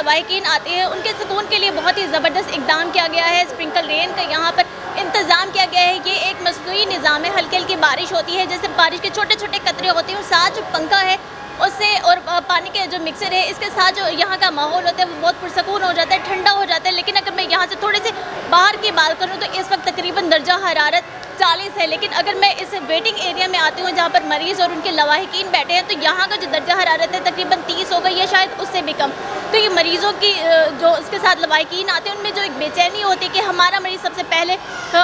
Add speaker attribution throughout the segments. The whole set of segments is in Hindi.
Speaker 1: लवाहिकीन आते हैं उनके सुकून के लिए बहुत ही ज़बरदस्त इक़दाम किया गया है। स्प्रिंकल रेन का यहाँ पर इंतज़ाम किया गया है। ये एक मसनूई निज़ाम है, हल्की हल्की बारिश होती है, जैसे बारिश के छोटे छोटे कतरे होते हैं, और साथ जो पंखा है उससे और पानी के जो मिक्सर है इसके साथ जो यहाँ का माहौल होता है वो बहुत पुरसकून हो जाता है, ठंडा हो जाता है। लेकिन अगर मैं यहाँ से थोड़े से बाहर की बात करूँ तो इस वक्त तकरीबन दर्जा हरारत 40 है, लेकिन अगर मैं इस वेटिंग एरिया में आती हूँ जहाँ पर मरीज़ और उनके लवाहिकीन बैठे हैं तो यहाँ का जो दर्जा हरारत है तकरीबन 30 होगा या शायद उससे भी कम। तो ये मरीज़ों की जो उसके साथ लवाहिकीन आते हैं उनमें जो एक बेचैनी होती है कि हमारा मरीज़ सबसे पहले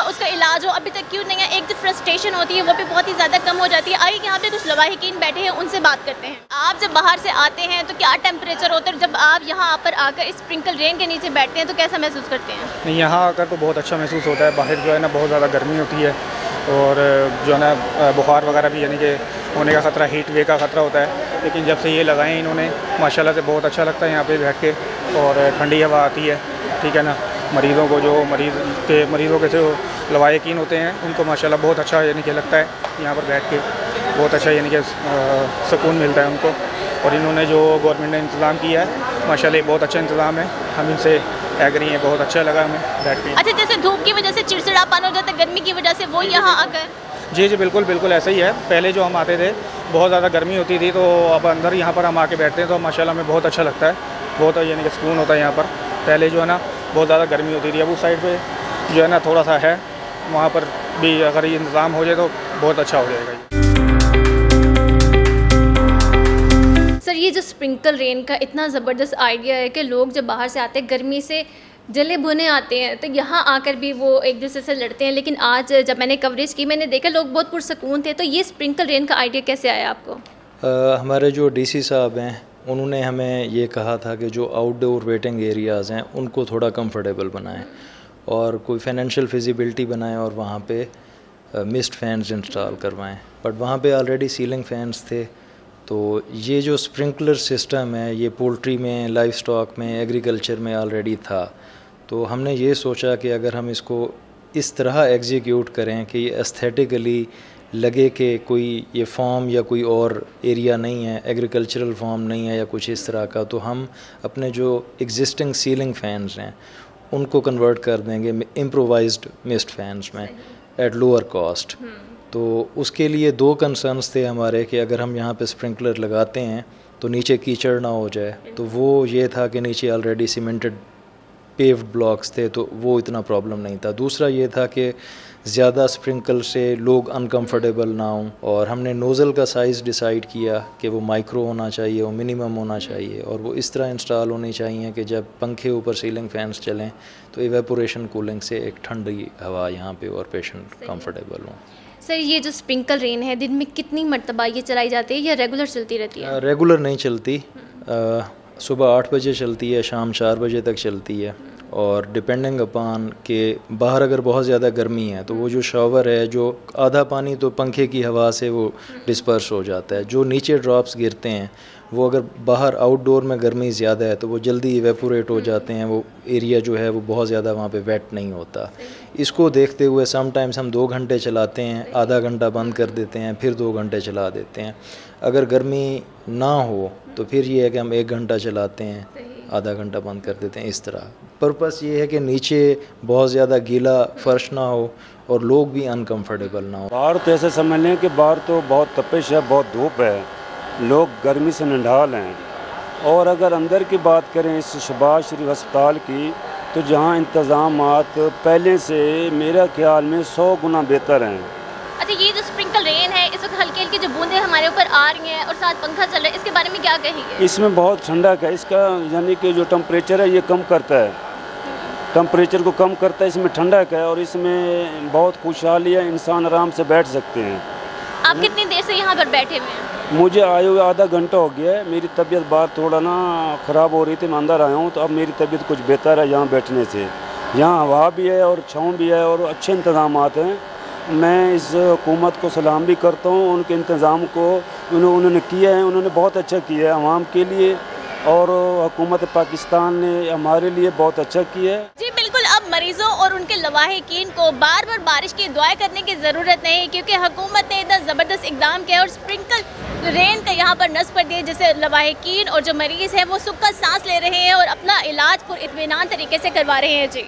Speaker 1: उसका इलाज हो, अभी तक क्यों नहीं है, एक जो फ्रस्ट्रेशन होती है वो भी बहुत ही ज़्यादा कम हो जाती है। आइए यहाँ पे कुछ लवाहिकीन बैठे हैं उनसे बात करते हैं। आप जब बाहर से आते हैं तो क्या टेम्परेचर होता है, जब आप यहाँ पर आकर इस स्प्रिंकल रेन के नीचे बैठते हैं तो कैसा महसूस करते हैं?
Speaker 2: नहीं, यहाँ आकर तो बहुत अच्छा महसूस होता है। बाहर जो है ना बहुत ज़्यादा गर्मी होती है और जो है ना बुखार वगैरह भी यानी कि होने का ख़तरा, हीट वेव का ख़तरा होता है। लेकिन जब से ये लगाएं इन्होंने माशाल्लाह से बहुत अच्छा लगता है यहाँ पे बैठ के, और ठंडी हवा आती है, ठीक है ना। मरीज़ों को जो मरीज़ों के जो लवाहिकीन होते हैं उनको माशाल्लाह बहुत अच्छा यानी कि लगता है यहाँ पर बैठ के, बहुत अच्छा यानी कि सुकून मिलता है उनको। और इन्होंने जो गवर्नमेंट ने इंतज़ाम किया है माशाल्लाह बहुत अच्छा इंतज़ाम है, हम इनसे एग्री हैं, बहुत अच्छा लगा हमें बैठ के।
Speaker 1: अच्छा, जैसे धूप की वजह से चिड़चिड़ापन हो जाता है, गर्मी की वजह से वो यहाँ आकर?
Speaker 2: जी जी बिल्कुल बिल्कुल ऐसा ही है। पहले जो हम आते थे बहुत ज़्यादा गर्मी होती थी, तो अब अंदर यहाँ पर हम आके बैठते हैं तो माशाल्लाह हमें बहुत अच्छा लगता है, बहुत यानी कि सुकून होता है यहाँ पर। पहले जो है ना बहुत ज़्यादा गर्मी होती थी, अब उस साइड पे जो है ना थोड़ा सा है, वहाँ पर भी अगर ये इंतज़ाम हो जाए तो बहुत अच्छा हो जाएगा।
Speaker 1: सर, ये जो स्प्रिंकल रेन का इतना ज़बरदस्त आइडिया है कि लोग जब बाहर से आते हैं गर्मी से जले भुने आते हैं तो यहाँ आकर भी वो एक दूसरे से लड़ते हैं, लेकिन आज जब मैंने कवरेज की मैंने देखा लोग बहुत पुरसकून थे। तो ये स्प्रिंकल रेन का आइडिया कैसे आया आपको?
Speaker 3: हमारे जो डीसी साहब हैं उन्होंने हमें ये कहा था कि जो आउटडोर वेटिंग एरियाज़ हैं उनको थोड़ा कंफर्टेबल बनाएं और कोई फाइनेंशियल फिजिबिलिटी बनाएं और वहाँ पे मिस्ट फैंस इंस्टॉल करवाएं। बट वहाँ पे ऑलरेडी सीलिंग फैंस थे, तो ये जो स्प्रिंकलर सिस्टम है ये पोल्ट्री में, लाइफ स्टॉक में, एग्रीकल्चर में ऑलरेडी था। तो हमने ये सोचा कि अगर हम इसको इस तरह एग्जीक्यूट करें कि ये एस्थेटिकली लगे कि कोई ये फार्म या कोई और एरिया नहीं है, एग्रीकल्चरल फार्म नहीं है या कुछ इस तरह का, तो हम अपने जो एग्जिस्टिंग सीलिंग फैंस हैं उनको कन्वर्ट कर देंगे इम्प्रोवाइज्ड मिस्ट फैंस में एट लोअर कॉस्ट। तो उसके लिए दो कंसर्न्स थे हमारे कि अगर हम यहाँ पे स्प्रिंकलर लगाते हैं तो नीचे कीचड़ ना हो जाए, तो वो ये था कि नीचे ऑलरेडी सीमेंटेड पेव्ड ब्लॉक्स थे तो वो इतना प्रॉब्लम नहीं था। दूसरा ये था कि ज़्यादा स्प्रिंकल से लोग अनकंफर्टेबल ना हों, और हमने नोज़ल का साइज़ डिसाइड किया कि वो माइक्रो होना चाहिए, वो मिनिमम होना चाहिए, और वो इस तरह इंस्टॉल होनी चाहिए कि जब पंखे ऊपर सीलिंग फैंस चलें तो इवेपोरेशन कूलिंग से एक ठंडी हवा यहाँ पे और पेशेंट कंफर्टेबल हों।
Speaker 1: सर, ये जो स्प्रिंकल रेन है दिन में कितनी मरतबा ये चलाई जाती है या रेगुलर चलती रहती है?
Speaker 3: रेगुलर नहीं चलती, सुबह 8 बजे चलती है, शाम 4 बजे तक चलती है। और डिपेंडिंग अपान के बाहर अगर बहुत ज़्यादा गर्मी है तो वो जो शावर है, जो आधा पानी तो पंखे की हवा से वो डिस्पर्स हो जाता है, जो नीचे ड्रॉप्स गिरते हैं वो अगर बाहर आउटडोर में गर्मी ज़्यादा है तो वो जल्दी इवेपोरेट हो जाते हैं, वो एरिया जो है वो बहुत ज़्यादा वहाँ पे वेट नहीं होता। इसको देखते हुए समटाइम्स हम 2 घंटे चलाते हैं, आधा घंटा बंद कर देते हैं, फिर 2 घंटे चला देते हैं। अगर गर्मी ना हो तो फिर ये है कि हम 1 घंटा चलाते हैं, आधा घंटा बंद कर देते हैं। इस तरह पर्पस ये है कि नीचे बहुत ज़्यादा गीला फर्श ना हो और लोग भी अनकंफर्टेबल ना हो।
Speaker 4: बाहर तो ऐसे समझ लें कि बाहर तो बहुत तपिश है, बहुत धूप है, लोग गर्मी से निढाल हैं। और अगर अंदर की बात करें इस शहबाज शरीफ अस्पताल की, तो जहाँ इंतज़ामात पहले से मेरा ख्याल में 100 गुना बेहतर हैं।
Speaker 1: अच्छा, ये जो स्प्रिंकल रेन है इस वक्त हल्की हल्की जो बूंदें हमारे ऊपर आ रही हैं और साथ पंखा चल रहा है, इसके बारे में क्या कहेंगे?
Speaker 4: इसमें बहुत ठंडक है, इसका यानी कि जो टेम्परेचर है ये कम करता है, टेम्परेचर को कम करता है, इसमें ठंडक है और इसमें बहुत खुशहाली है, इंसान आराम से बैठ सकते हैं।
Speaker 1: आप कितनी देर से यहाँ पर बैठे हुए हैं?
Speaker 4: मुझे आए हुए आधा घंटा हो गया है। मेरी तबीयत बाहर थोड़ा ना ख़राब हो रही थी, मैं अंदर आया हूँ, तो अब मेरी तबीयत कुछ बेहतर है यहाँ बैठने से। यहाँ हवा भी है और छाँव भी है और अच्छे इंतज़ामात हैं। मैं इस हुकूमत को सलाम भी करता हूँ, उनके इंतज़ाम को उन्होंने किया है, उन्होंने बहुत अच्छा किया है आवाम के लिए, और हुकूमत पाकिस्तान ने हमारे लिए बहुत अच्छा किया है।
Speaker 1: जी बिल्कुल, अब मरीजों और उनके लवाहिकीन को बार बार बारिश की दुआएं करने की ज़रूरत नहीं, क्योंकि हुकूमत ने इतना ज़बरदस्त इक़दाम इकदाम किया है और स्प्रिंकल रेन का यहाँ पर नस्ब कर दिया, जिससे लवाहिकीन और जो मरीज़ हैं वो सुख का सांस ले रहे हैं और अपना इलाज पुर इत्मीनान तरीके से करवा रहे हैं। जी।